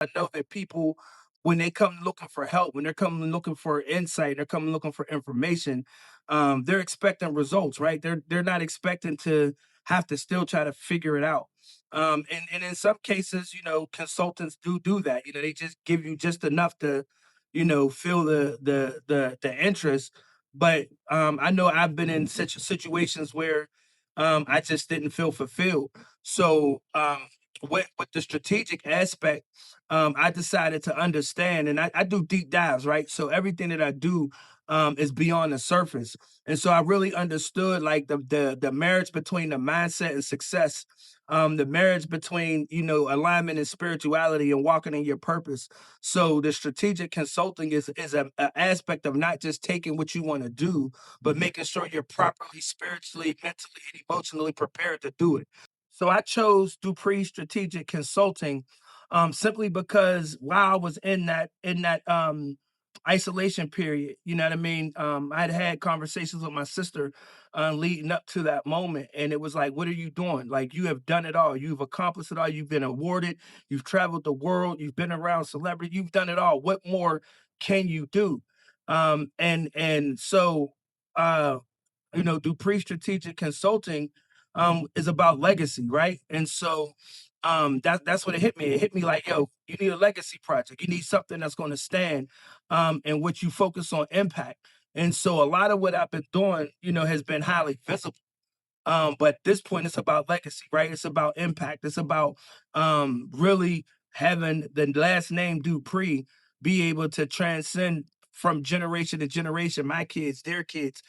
I know that people, when they come looking for help, when they're coming looking for insight, they're coming looking for information, they're expecting results, right? They're not expecting to have to still try to figure it out. And in some cases, consultants do that. They just give you just enough to, feel the interest. But I know I've been in such situations where I just didn't feel fulfilled. So with the strategic aspect, I decided to understand, and I do deep dives, right? So everything that I do is beyond the surface, and so I really understood like the marriage between the mindset and success, the marriage between alignment and spirituality and walking in your purpose. So the strategic consulting is a aspect of not just taking what you want to do, but making sure you're properly spiritually, mentally, and emotionally prepared to do it. So I chose Dupree Strategic Consulting simply because while I was in that isolation period, you know what I mean? I'd had conversations with my sister leading up to that moment, and it was like, "What are you doing? Like you have done it all. You've accomplished it all. You've been awarded. You've traveled the world. You've been around celebrity. You've done it all. What more can you do?" And so uh Dupree Strategic Consulting is about legacy, right? And so that's what it hit me. It hit me like, yo, you need a legacy project. You need something that's going to stand, and what you focus on impact. And so a lot of what I've been doing, has been highly visible. But at this point, it's about legacy, right? It's about impact. It's about really having the last name Dupree be able to transcend from generation to generation, my kids, their kids,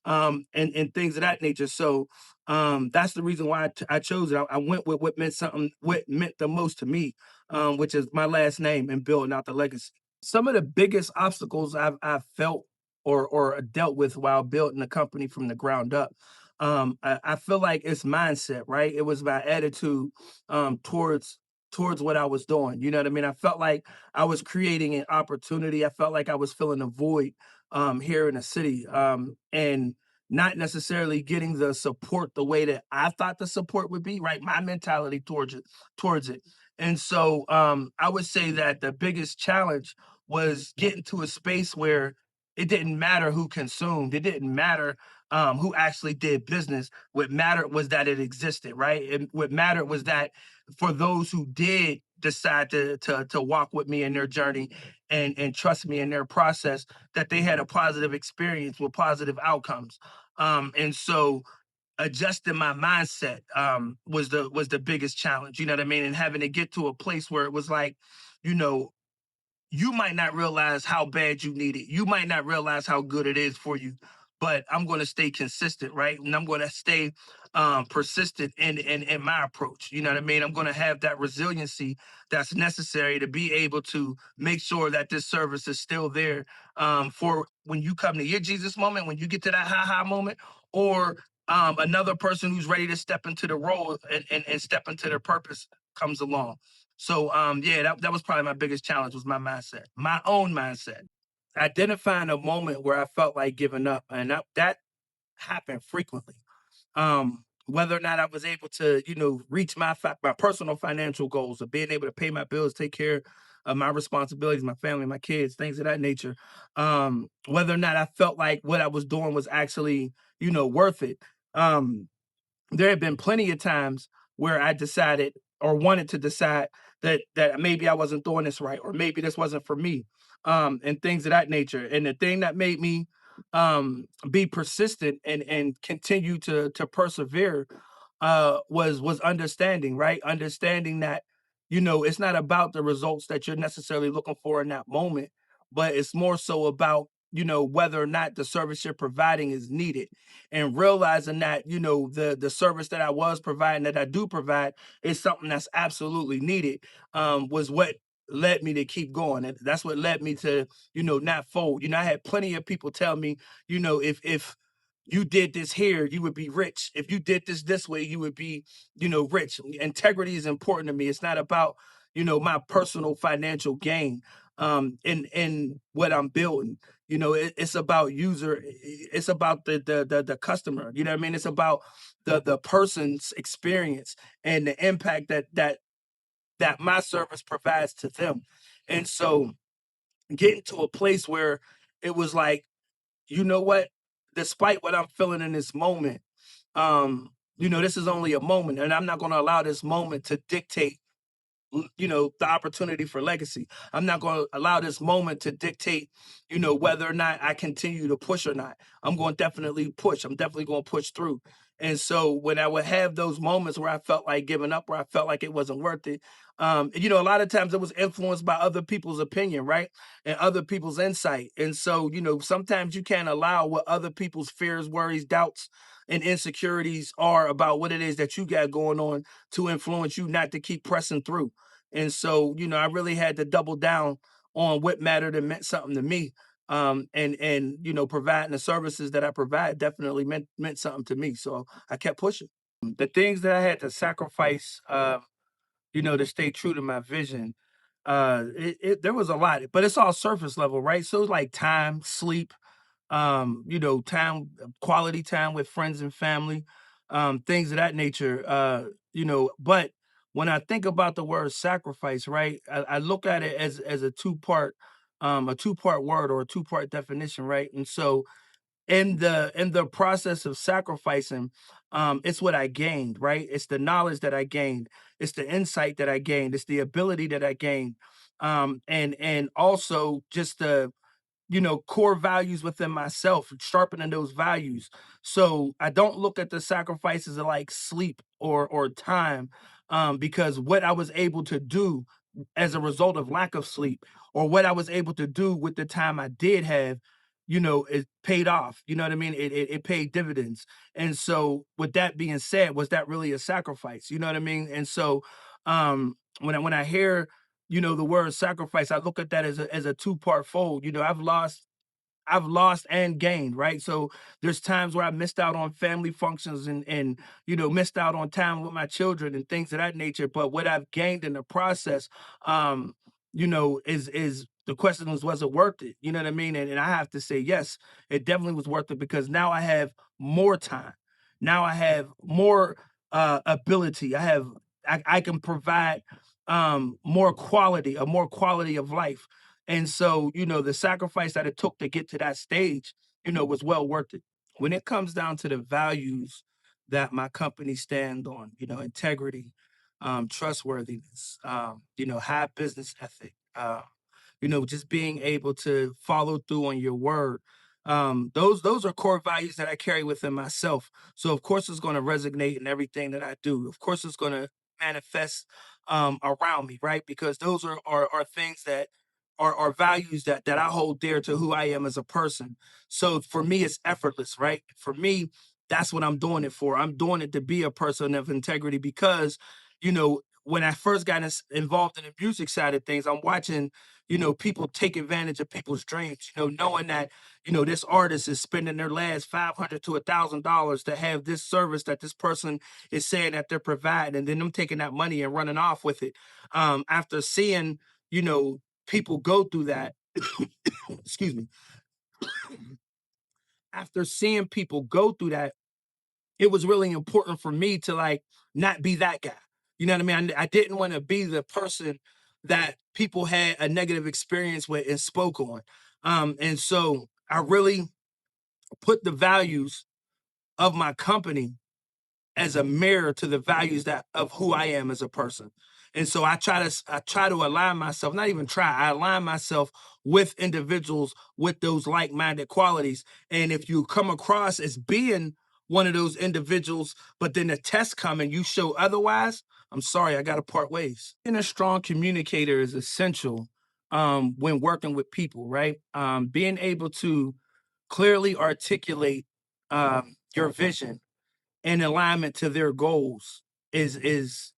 and things of that nature. So that's the reason why I chose it. I went with what meant the most to me, which is my last name and building out the legacy. Some of the biggest obstacles I've felt or dealt with while building a company from the ground up. I feel like it's mindset, right? It was my attitude towards what I was doing. You know what I mean? I felt like I was creating an opportunity. I felt like I was filling a void here in the city. And not necessarily getting the support the way that I thought the support would be, right? My mentality towards it. And so I would say that the biggest challenge was getting to a space where it didn't matter who consumed, it didn't matter who actually did business. What mattered was that it existed, right? And what mattered was that for those who did decide to walk with me in their journey and trust me in their process, that they had a positive experience with positive outcomes. And so adjusting my mindset was the biggest challenge. You know what I mean? And having to get to a place where it was like, you know, you might not realize how bad you need it. You might not realize how good it is for you, but I'm going to stay consistent, right? And I'm going to stay persistent in my approach. You know what I mean? I'm going to have that resiliency that's necessary to be able to make sure that this service is still there for when you come to your Jesus moment, when you get to that ha moment, or another person who's ready to step into the role and step into their purpose comes along. So yeah, that was probably my biggest challenge was my mindset, my own mindset. Identifying a moment where I felt like giving up, and that happened frequently. Whether or not I was able to, reach my personal financial goals of being able to pay my bills, take care of my responsibilities, my family, my kids, things of that nature. Whether or not I felt like what I was doing was actually, worth it. Um, there have been plenty of times where I decided or wanted to decide that maybe I wasn't doing this right, or maybe this wasn't for me, and things of that nature. And the thing that made me be persistent and continue to persevere was understanding, right? Understanding that it's not about the results that you're necessarily looking for in that moment, but it's more so about whether or not the service you're providing is needed, and realizing that the service that I was providing, that I do provide, is something that's absolutely needed, was what led me to keep going. And that's what led me to not fold. I had plenty of people tell me, if you did this here, you would be rich. If you did this way, you would be rich. Integrity is important to me. It's not about my personal financial gain in what I'm building. It's about it's about the customer. You know what I mean? It's about the person's experience and the impact that that my service provides to them. And so getting to a place where it was like, you know what, despite what I'm feeling in this moment, this is only a moment, and I'm not going to allow this moment to dictate the opportunity for legacy. I'm not going to allow this moment to dictate whether or not I continue to push or not. I'm going to definitely push. I'm definitely going to push through. And so when I would have those moments where I felt like giving up, where I felt like it wasn't worth it, a lot of times it was influenced by other people's opinion, right, and other people's insight. And so sometimes you can't allow what other people's fears, worries, doubts, and insecurities are about what it is that you got going on to influence you not to keep pressing through. And so, I really had to double down on what mattered and meant something to me. And providing the services that I provide definitely meant something to me. So I kept pushing. The things that I had to sacrifice, to stay true to my vision, there was a lot, but it's all surface level, right? So it's like time, sleep, time, quality time with friends and family, things of that nature. But when I think about the word sacrifice, right, I look at it as a two-part word or a two-part definition, right? And so in the process of sacrificing, it's what I gained, right? It's the knowledge that I gained, it's the insight that I gained, it's the ability that I gained. And also just the core values within myself, sharpening those values. So I don't look at the sacrifices of like sleep or time, because what I was able to do as a result of lack of sleep, or what I was able to do with the time I did have, it paid off. You know what I mean? It paid dividends. And so with that being said, was that really a sacrifice? You know what I mean? And so when I hear the word sacrifice, I look at that as a two-part fold. I've lost and gained, right? So there's times where I missed out on family functions and missed out on time with my children and things of that nature. But what I've gained in the process, is the question was it worth it? You know what I mean? And I have to say, yes, it definitely was worth it, because now I have more time. Now I have more ability. I can provide a more quality of life. And so, the sacrifice that it took to get to that stage, was well worth it. When it comes down to the values that my company stand on, integrity, trustworthiness, high business ethic, just being able to follow through on your word. Those are core values that I carry within myself. So of course it's going to resonate in everything that I do. Of course it's going to manifest around me, right? Because those are things that are values that I hold dear to who I am as a person. So for me, it's effortless, right? For me, that's what I'm doing it for. I'm doing it to be a person of integrity, because, when I first got involved in the music side of things, I'm watching, people take advantage of people's dreams, knowing that, this artist is spending their last $500 to $1,000 to have this service that this person is saying that they're providing, and then them taking that money and running off with it. After seeing, you know, people go through that, excuse me, after seeing people go through that, it was really important for me to like not be that guy. You know what I mean? I didn't want to be the person that people had a negative experience with and spoke on. And so I really put the values of my company as a mirror to the values that of who I am as a person. And so I try to align myself, not even try, I align myself with individuals with those like-minded qualities. And if you come across as being one of those individuals, but then the test come and you show otherwise, I'm sorry, I gotta part ways. Being a strong communicator is essential when working with people, right? Being able to clearly articulate your vision in alignment to their goals is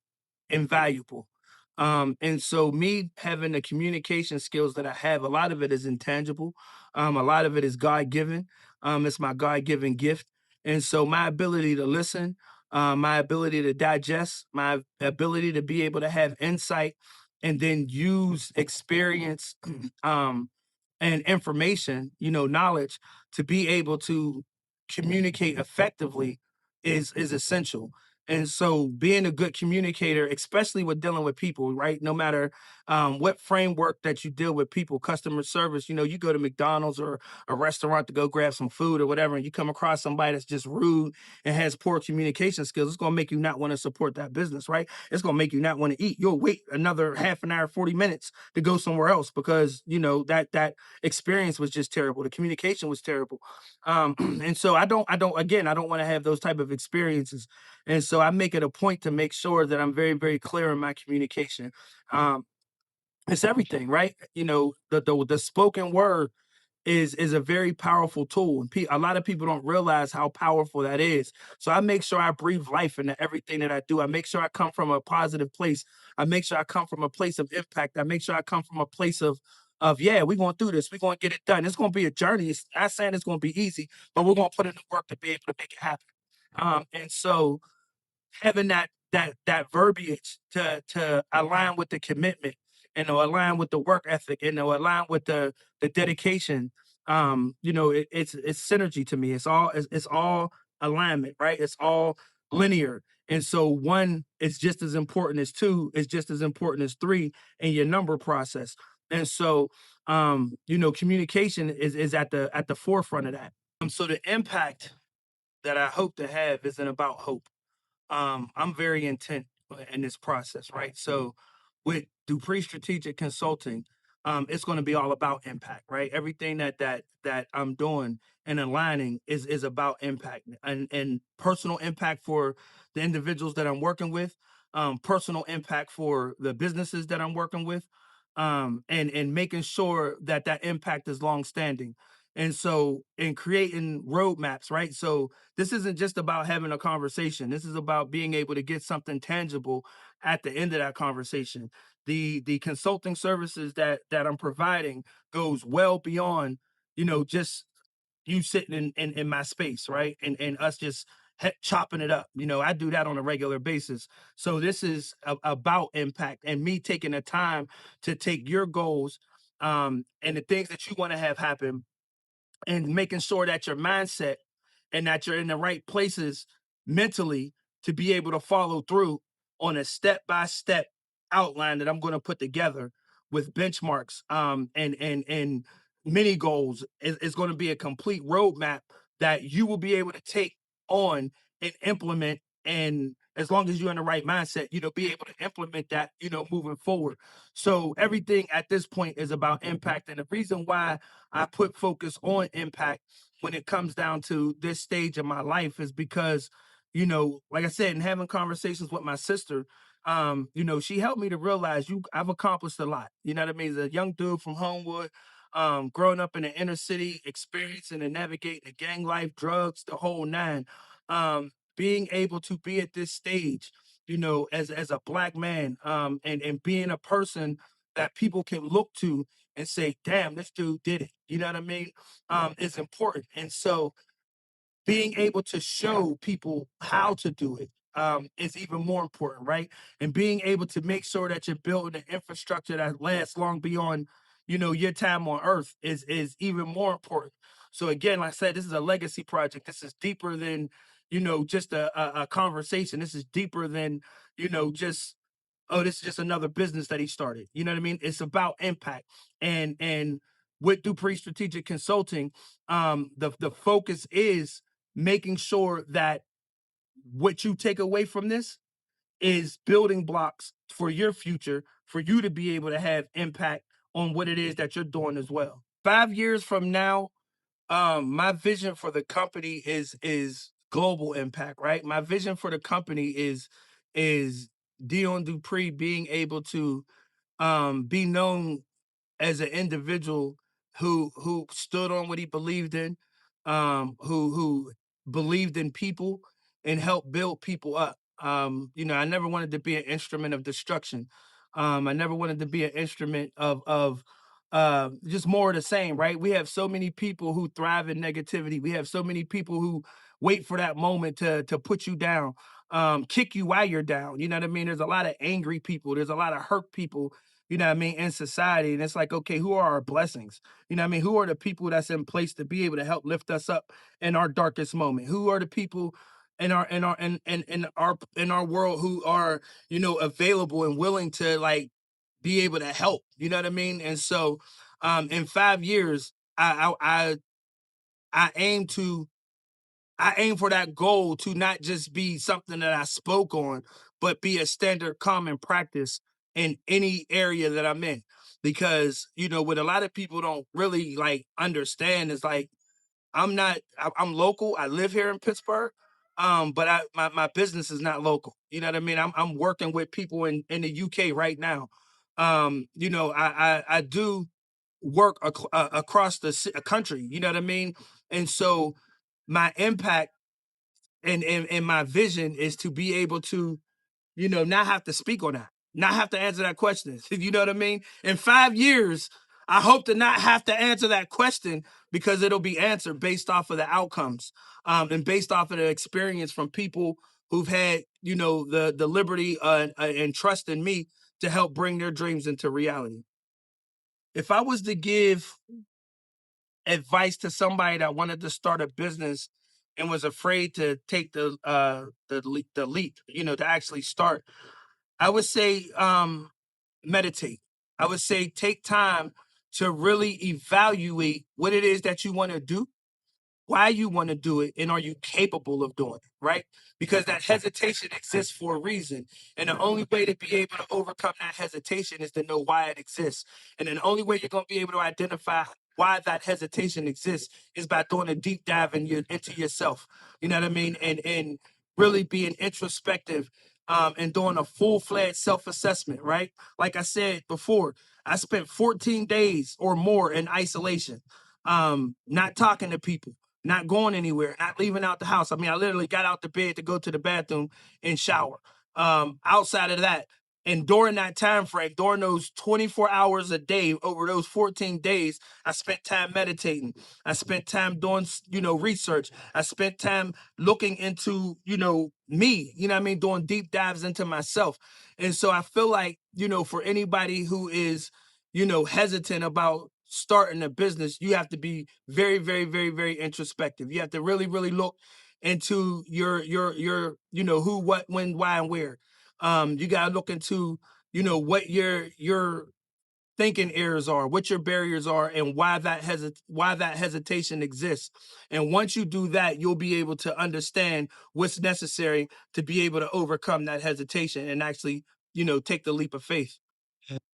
invaluable. And so me having the communication skills that I have, a lot of it is intangible. A lot of it is God given. It's my God given gift. And so my ability to listen, my ability to digest, my ability to be able to have insight and then use experience and information, knowledge to be able to communicate effectively is essential. And so being a good communicator, especially with dealing with people, right? No matter what framework that you deal with people, customer service, you go to McDonald's or a restaurant to go grab some food or whatever, and you come across somebody that's just rude and has poor communication skills, it's going to make you not want to support that business, right? It's going to make you not want to eat. You'll wait another half an hour, 40 minutes to go somewhere else because, that experience was just terrible. The communication was terrible. And so I don't want to have those type of experiences. And so I make it a point to make sure that I'm very, very clear in my communication. Um, it's everything, right? The spoken word is a very powerful tool, and a lot of people don't realize how powerful that is. So I make sure I breathe life into everything that I do. I make sure I come from a positive place. I make sure I come from a place of impact. I make sure I come from a place of yeah, we're going to do this. We're going to get it done. It's going to be a journey. It's not saying it's going to be easy, but we're going to put in the work to be able to make it happen. And so having that verbiage to align with the commitment and to align with the work ethic and to align with the dedication. It's synergy to me. It's all alignment, right? It's all linear. And so one is just as important as two, is just as important as three in your number process. And so communication is at the forefront of that. So the impact that I hope to have isn't about hope. I'm very intent in this process, right? So with Dupree Strategic Consulting, it's going to be all about impact, right? Everything that I'm doing and aligning is about impact and personal impact for the individuals that I'm working with, personal impact for the businesses that I'm working with, and making sure that impact is long standing. And so in creating roadmaps, right? So this isn't just about having a conversation. This is about being able to get something tangible at the end of that conversation. The consulting services that I'm providing goes well beyond, just you sitting in my space, right? And us just chopping it up. I do that on a regular basis. So this is about impact and me taking the time to take your goals and the things that you want to have happen and making sure that your mindset and that you're in the right places mentally to be able to follow through on a step by step outline that I'm going to put together with benchmarks and mini goals is going to be a complete roadmap that you will be able to take on and implement. And as long as you're in the right mindset, be able to implement that, moving forward. So everything at this point is about impact. And the reason why I put focus on impact when it comes down to this stage of my life is because, like I said, in having conversations with my sister, she helped me to realize I've accomplished a lot. You know what I mean? As a young dude from Homewood, growing up in the inner city, experiencing and navigating the gang life, drugs, the whole nine. Being able to be at this stage, as a black man, and being a person that people can look to and say, damn, this dude did it. You know what I mean? Is important. And so being able to show people how to do it is even more important, right? And being able to make sure that you're building an infrastructure that lasts long beyond, your time on earth is even more important. So again, like I said, this is a legacy project. This is deeper than, just a conversation. This is deeper than, just oh, this is just another business that he started. You know what I mean? It's about impact. And with Dupree Strategic Consulting, the focus is making sure that what you take away from this is building blocks for your future, for you to be able to have impact on what it is that you're doing as well. 5 years from now, my vision for the company is global impact, right? My vision for the company is Dion Dupree being able to be known as an individual who stood on what he believed in, who believed in people and helped build people up. I never wanted to be an instrument of destruction. I never wanted to be an instrument of just more of the same, right? We have so many people who thrive in negativity. We have so many people who wait for that moment to put you down, kick you while you're down. You know what I mean? There's a lot of angry people. There's a lot of hurt people, in society. And it's like, okay, who are our blessings? You know what I mean? Who are the people that's in place to be able to help lift us up in our darkest moment? Who are the people, in our world who are, available and willing to like be able to help. You know what I mean? And so in 5 years, I aim to I aim for that goal to not just be something that I spoke on, but be a standard common practice in any area that I'm in. Because, what a lot of people don't really like understand is like I'm local. I live here in Pittsburgh. But my business is not local. You know what I mean? I'm working with people in the UK right now. I do work across the country. You know what I mean? And so my impact and my vision is to be able to, not have to speak on that, not have to answer that question. You know what I mean? In 5 years, I hope to not have to answer that question because it'll be answered based off of the outcomes, and based off of the experience from people who've had, the liberty and trust in me to help bring their dreams into reality. If I was to give advice to somebody that wanted to start a business and was afraid to take the leap, to actually start, I would say meditate. I would say take time to really evaluate what it is that you want to do, why you want to do it, and are you capable of doing it, right? Because that hesitation exists for a reason. And the only way to be able to overcome that hesitation is to know why it exists. And then the only way you're going to be able to identify why that hesitation exists is by doing a deep dive into yourself. You know what I mean? And really being introspective, and doing a full-fledged self-assessment, right? Like I said before, I spent 14 days or more in isolation, not talking to people, not going anywhere, not leaving out the house. I mean, I literally got out the bed to go to the bathroom and shower. Outside of that, and during that time frame, during those 24 hours a day, over those 14 days, I spent time meditating. I spent time doing, research. I spent time looking into, me, you know what I mean, doing deep dives into myself. And so I feel like, for anybody who is, hesitant about starting a business, you have to be very, very, very, very introspective. You have to really, really look into your, who, what, when, why, and where. You gotta look into, what your thinking errors are, what your barriers are, and why that hesitation exists. And once you do that, you'll be able to understand what's necessary to be able to overcome that hesitation and actually, take the leap of faith.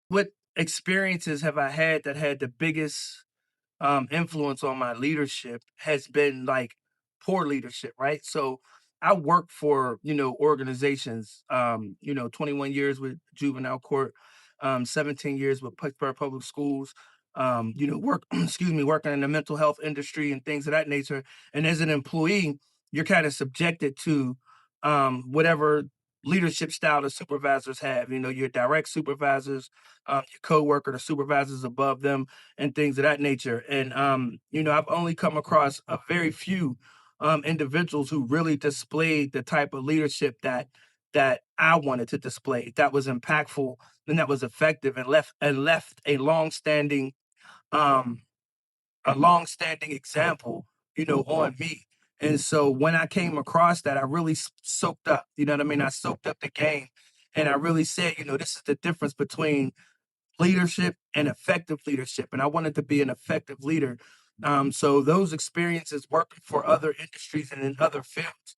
What experiences have I had that had the biggest influence on my leadership has been like poor leadership, right? So I work for, organizations, 21 years with juvenile court, 17 years with Pittsburgh Public Schools, work, excuse me, working in the mental health industry and things of that nature. And as an employee, you're kind of subjected to whatever leadership style the supervisors have, your direct supervisors, your coworker, the supervisors above them, and things of that nature. And I've only come across a very few individuals who really displayed the type of leadership that I wanted to display, that was impactful and that was effective, and left um, a long standing example, on me. And so when I came across that, I really soaked up. You know what I mean? I soaked up the game, and I really said, this is the difference between leadership and effective leadership. And I wanted to be an effective leader. So those experiences working for other industries and in other fields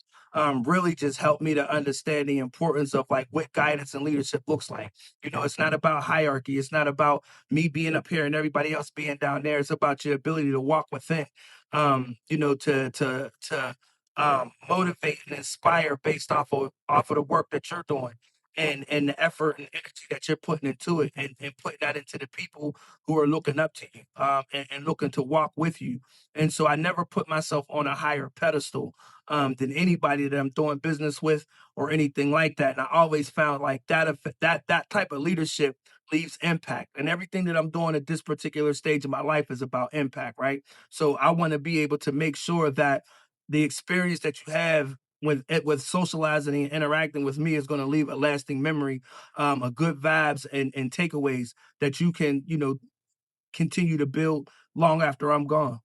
really just helped me to understand the importance of like what guidance and leadership looks like. It's not about hierarchy. It's not about me being up here and everybody else being down there. It's about your ability to walk within, to motivate and inspire based off of the work that you're doing, and the effort and energy that you're putting into it, and putting that into the people who are looking up to you, and looking to walk with you. And so I never put myself on a higher pedestal than anybody that I'm doing business with or anything like that. And I always found like that type of leadership leaves impact. And everything that I'm doing at this particular stage of my life is about impact, right? So I want to be able to make sure that the experience that you have with socializing and interacting with me is going to leave a lasting memory, a good vibes and takeaways that you can, continue to build long after I'm gone.